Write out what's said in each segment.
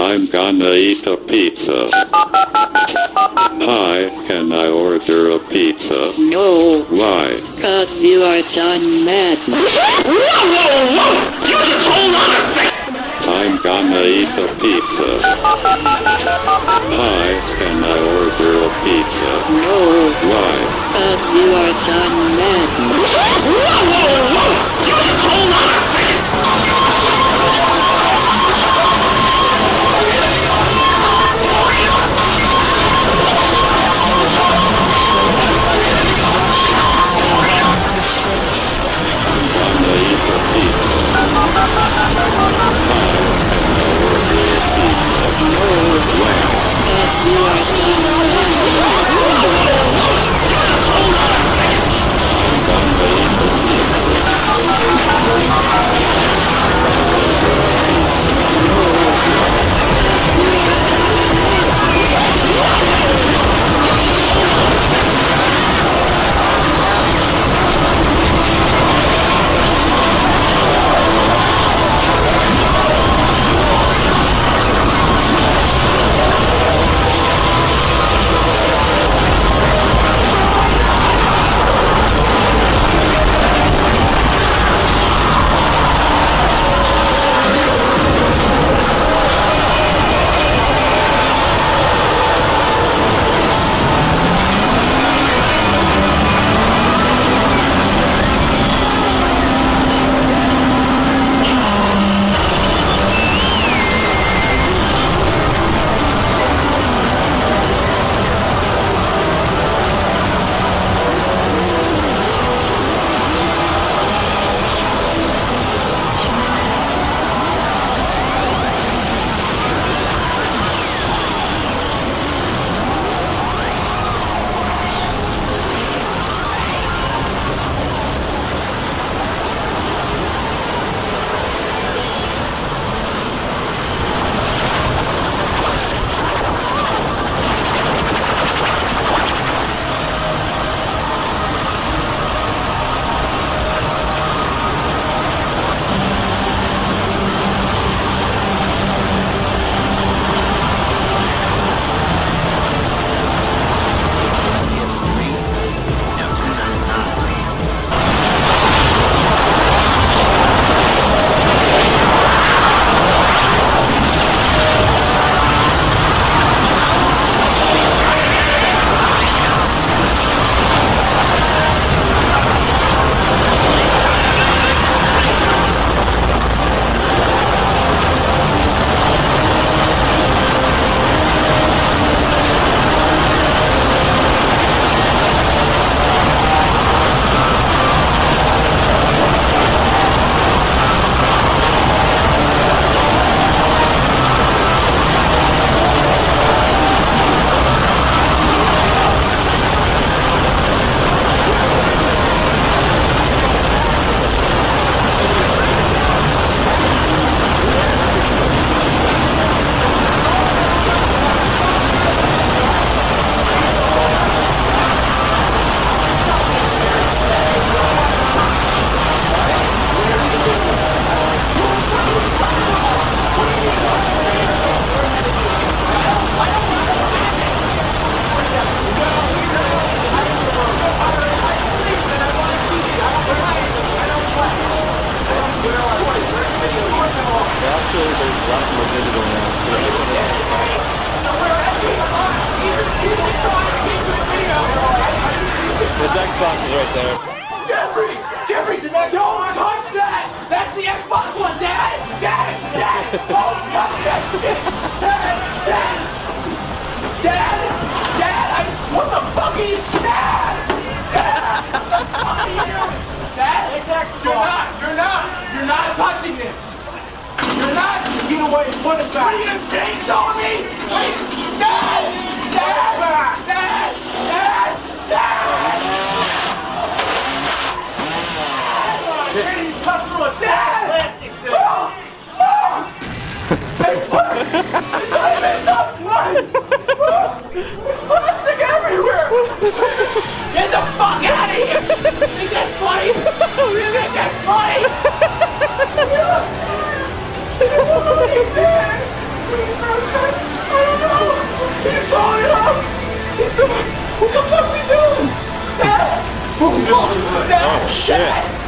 I'm gonna eat a pizza. Hi, can I order a pizza? No, Why? 'cause you are done mad. Whoa! You just hold on a second! I'm gonna eat a pizza. Hi, can I order a pizza? No, Why? 'cause you are done mad. Whoa! You just hold on a second! Gonna eat a pizza. Hi, can I order a pizza? No, Why? 'cause you are done mad. You just hold on a second! I'm gonna eat a pizza. His Xbox is right there. Jeffrey, don't touch that! That's the Xbox One, Dad! Don't touch that shit! Dad! What the fuck are you, Dad? Dad, you're not touching this! You're not! Get away, put it back! Are you gonna chainsaw me? Dad! Cut through a plastic plastic everywhere! Get the fuck out of here! You think that's funny? You think that's funny? What are you doing? What the fuck's he doing? Dad! Dad! Oh shit!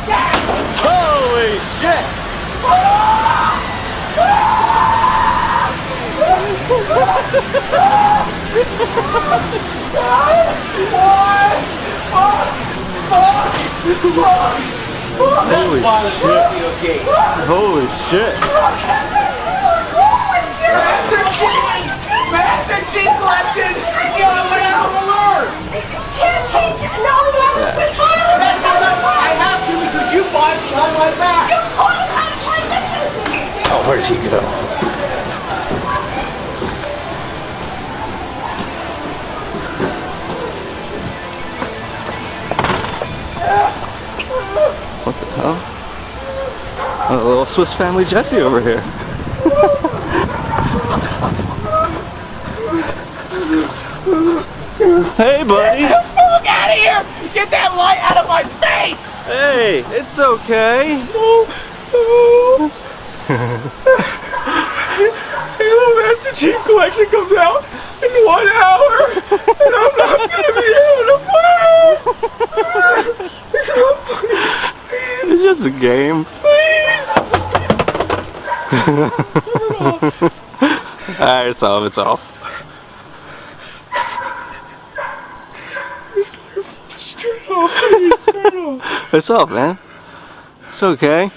Dad! Holy shit! Holy shit! Holy shit! Master Chief Collection! Yo, what a alert! Can't take it. No, That's how I have to because you bought it behind my back! You told him how to play the Oh, where'd he go? What the hell? A little Swiss Family Jesse over here. Hey, buddy. Get the fuck out of here! Get that light out of my face! Hey, it's okay. Halo Master Chief Collection comes out in 1 hour, and I'm not gonna be able to play! It's not funny. It's just a game. Please! Alright, it's off. It's off. Turn it off, please, turn it off. It's off, man. It's okay.